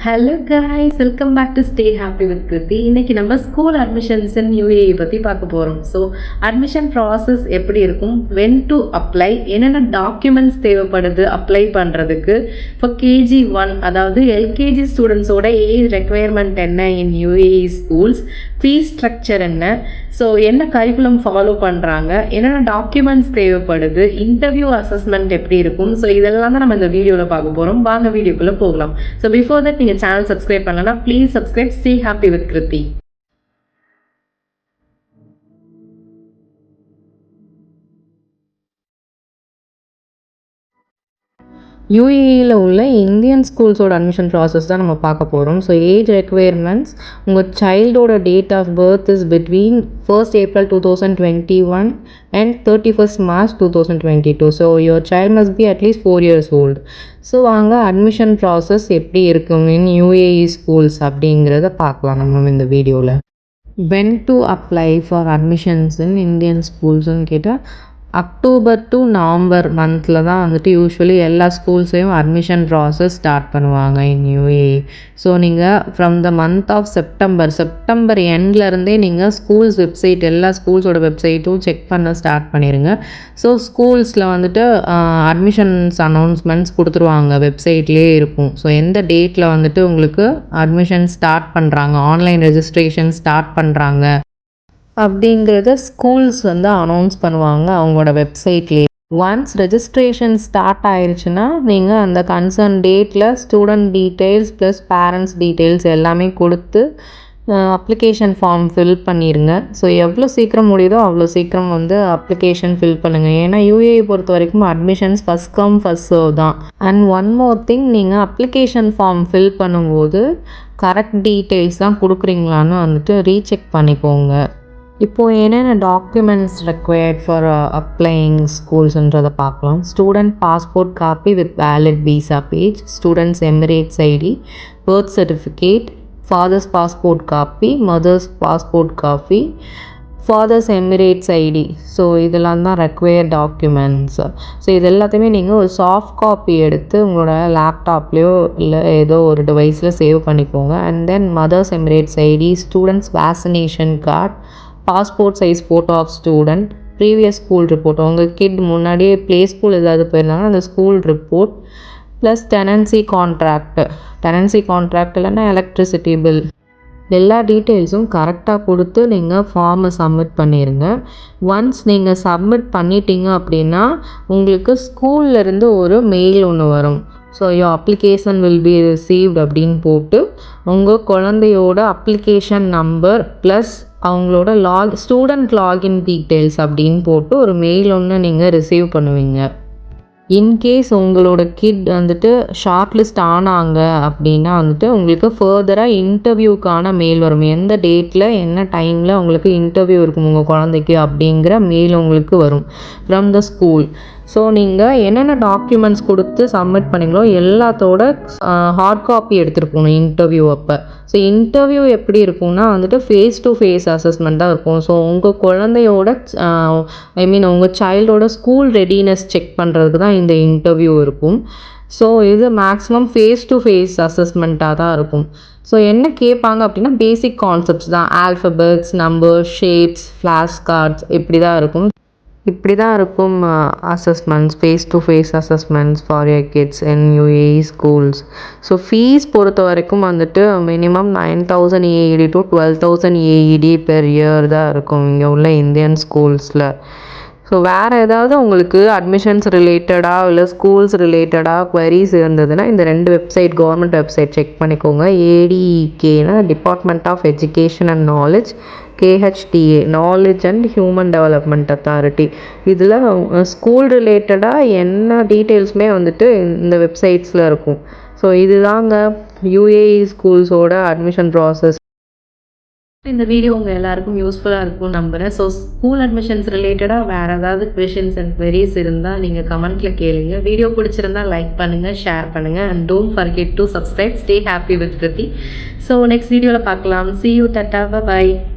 Hello guys, welcome back to stay happy with Kriti. இன்றைக்கி நம்ம school admissions இன் UAE பற்றி பார்க்க போகிறோம். ஸோ அட்மிஷன் ப்ராசஸ் எப்படி இருக்கும், வென் டு அப்ளை, என்னென்ன டாக்குமெண்ட்ஸ் தேவைப்படுது அப்ளை பண்ணுறதுக்கு, இப்போ KG1 அதாவது எல்கேஜி ஸ்டூடெண்ட்ஸோட ஏஜ் ரெக்குயர்மெண்ட் என்ன இன் யூஏஇ ஸ்கூல்ஸ், ஃபீஸ் ஸ்ட்ரக்சர் என்ன, ஸோ என்ன கரிக்குலம் ஃபாலோ பண்ணுறாங்க, என்னென்ன டாக்குமெண்ட்ஸ் தேவைப்படுது, இன்டர்வியூ அசஸ்மெண்ட் எப்படி இருக்கும், ஸோ இதெல்லாம் தான் நம்ம இந்த வீடியோவில் பார்க்க போகிறோம். வாங்க வீடியோக்குள்ளே போகலாம். ஸோ பிஃபோர் தட் நீங்கள் சேனல் சப்ஸ்கிரைப் பண்ணலன்னா please subscribe. Stay happy with Kruthi. யூஏஇயில் உள்ள இந்தியன் ஸ்கூல்ஸோட அட்மிஷன் ப்ராசஸ் தான் நம்ம பார்க்க போகிறோம். ஸோ ஏஜ் ரெக்குயர்மெண்ட்ஸ், உங்கள் சைல்டோட date of birth is between 1st April 2021 and 31st March 2022. So your child must be at least 4 years old. So வாங்க அட்மிஷன் ப்ராசஸ் எப்படி இருக்கும் இன் யூஏஇ ஸ்கூல்ஸ் அப்படிங்கிறத பார்க்கலாம் நம்ம இந்த வீடியோவில். When to apply for admissions in Indian ஸ்கூல்ஸ்ன்னு கேட்டால் அக்டோபர் டு நவம்பர் மந்தில் தான் வந்துட்டு யூஸ்வலி எல்லா ஸ்கூல்ஸையும் அட்மிஷன் ப்ராசஸ் ஸ்டார்ட் பண்ணுவாங்க இன் யூஏஇ. ஸோ நீங்கள் from the month of September எண்ட்லேருந்தே நீங்கள் ஸ்கூல்ஸ் வெப்சைட், எல்லா ஸ்கூல்ஸோட வெப்சைட்டும் செக் பண்ண ஸ்டார்ட் பண்ணிடுங்க. ஸோ ஸ்கூல்ஸில் வந்துட்டு அட்மிஷன்ஸ் அனௌன்ஸ்மெண்ட்ஸ் கொடுத்துருவாங்க, வெப்சைட்லேயே இருக்கும். ஸோ எந்த டேட்டில் வந்துட்டு உங்களுக்கு அட்மிஷன் ஸ்டார்ட் பண்ணுறாங்க, ஆன்லைன் ரெஜிஸ்ட்ரேஷன் ஸ்டார்ட் பண்ணுறாங்க அப்படிங்கிறத ஸ்கூல்ஸ் வந்து அனௌன்ஸ் பண்ணுவாங்க அவங்களோட வெப்சைட்லேயே. ஒன்ஸ் ரெஜிஸ்ட்ரேஷன் ஸ்டார்ட் ஆயிடுச்சுன்னா நீங்கள் அந்த கன்சர்ன் டேட்டில் student details plus parents details எல்லாமே கொடுத்து அப்ளிகேஷன் ஃபார்ம் ஃபில் பண்ணிடுங்க. ஸோ எவ்வளோ சீக்கிரம் முடியுதோ அவ்வளோ சீக்கிரம் வந்து அப்ளிகேஷன் ஃபில் பண்ணுங்கள். ஏன்னா யூஏஇ பொறுத்த வரைக்கும் admissions first come first serve தான். அண்ட் ஒன் மோர் திங், நீங்கள் அப்ளிகேஷன் ஃபார்ம் ஃபில் பண்ணும்போது கரெக்ட் டீட்டெயில்ஸ் தான் கொடுக்குறீங்களான்னு வந்துட்டு ரீசெக் பண்ணிக்கோங்க. இப்போது என்னென்ன டாக்குமெண்ட்ஸ் ரெக்வயர்ட் ஃபார் அப்ளையிங் ஸ்கூல்ஸ்ன்றதை பார்க்கலாம். Student passport copy with valid visa page, students Emirates ID, birth certificate, father's passport copy, mother's passport copy, father's Emirates ID. So இதெல்லாம் தான் ரெக்வயர்ட் டாக்குமெண்ட்ஸ். ஸோ இது எல்லாத்தையுமே நீங்கள் ஒரு சாஃப்ட் காப்பி எடுத்து உங்களோட லேப்டாப்லேயோ இல்லை ஏதோ ஒரு டிவைஸில் சேவ் பண்ணிக்கோங்க. And then mother's Emirates ID, students vaccination card, passport size photo of student, previous school report, உங்கள் கிட் முன்னாடியே ப்ளே ஸ்கூல் ஏதாவது போயிருந்தாங்கன்னா அந்த school report, plus tenancy contract இல்லைன்னா எலக்ட்ரிசிட்டி பில், எல்லா டீட்டெயில்ஸும் கரெக்டாக கொடுத்து நீங்கள் ஃபார்மை சப்மிட் பண்ணிடுங்க. ஒன்ஸ் நீங்கள் சப்மிட் பண்ணிட்டீங்க அப்படின்னா உங்களுக்கு ஸ்கூல்லேருந்து ஒரு மெயில் ஒன்று வரும். So your application will be received அப்படின்னு போட்டு உங்கள் குழந்தையோட அப்ளிகேஷன் நம்பர் ப்ளஸ் அவங்களோட ஸ்டூடெண்ட் லாகின் டீட்டெயில்ஸ் அப்படின்னு போட்டு ஒரு மெயில் ஒன்று நீங்கள் ரிசீவ் பண்ணுவீங்க. இன்கேஸ் உங்களோட கிட் வந்துட்டு ஷார்ட் லிஸ்ட் ஆனாங்க அப்படின்னா வந்துட்டு உங்களுக்கு ஃபர்தராக இன்டர்வியூக்கான மெயில் வரும். எந்த டேட்டில் என்ன டைமில் உங்களுக்கு இன்டர்வியூ இருக்கும் உங்கள் குழந்தைக்கு அப்படிங்கிற மெயில் உங்களுக்கு வரும் ஃப்ரம் த ஸ்கூல். ஸோ நீங்கள் என்னென்ன டாக்குமெண்ட்ஸ் கொடுத்து சப்மிட் பண்ணிங்களோ எல்லாத்தோட ஹார்ட் காப்பி எடுத்துகிட்டு போகணும் இன்டர்வியூ அப்போ. ஸோ இன்டர்வியூ எப்படி இருக்கும்னா வந்துட்டு ஃபேஸ் டு ஃபேஸ் அசஸ்மெண்ட் தான் இருக்கும். ஸோ உங்கள் குழந்தையோட உங்கள் சைல்டோட ஸ்கூல் ரெடினஸ் செக் பண்ணுறதுக்கு தான் இந்த இன்டர்வியூ இருக்கும். ஸோ இது மேக்ஸிமம் ஃபேஸ் டு ஃபேஸ் அசஸ்மெண்ட்டாக தான் இருக்கும். ஸோ என்ன கேட்பாங்க அப்படின்னா பேசிக் கான்செப்ட்ஸ் தான், alphabets, numbers, shapes, flash cards இப்படி தான் இருக்கும் assessments, face to face assessments for your kids in UAE schools. So fees பொறுத்த வரைக்கும் வந்துட்டு minimum 9,000 AED to 12,000 AED per year தான் இருக்கும் இங்கே உள்ள இந்தியன் ஸ்கூல்ஸில். ஸோ வேறு ஏதாவது உங்களுக்கு அட்மிஷன்ஸ் ரிலேட்டடாக இல்லை ஸ்கூல்ஸ் ரிலேட்டடாக குவரிஸ் இருந்ததுன்னா இந்த 2 வெப்சைட், கவர்மெண்ட் வெப்சைட் செக் பண்ணிக்கோங்க. ADEKனா department of education and knowledge, KHTA knowledge and human development authority. இதில் ஸ்கூல் ரிலேட்டடாக என்ன டீட்டெயில்ஸுமே வந்துட்டு இந்த வெப்சைட்ஸில் இருக்கும். ஸோ இதுதாங்க யூஏஇ ஸ்கூல்ஸோட அட்மிஷன் ப்ராசஸ். இந்த வீடியோ உங்கள் எல்லாருக்கும் யூஸ்ஃபுல்லாக இருக்கும்னு நம்புகிறேன். ஸோ ஸ்கூல் அட்மிஷன்ஸ் ரிலேட்டடாக வேறு ஏதாவது கொஷின்ஸ் அண்ட் queries இருந்தால் நீங்கள் கமெண்ட்டில் கேளுங்க. வீடியோ பிடிச்சிருந்தா லைக் பண்ணுங்கள், ஷேர் பண்ணுங்கள் and don't forget to subscribe. Stay happy with Kriti. So next வீடியோவில் பார்க்கலாம். See you, tata, bye bye.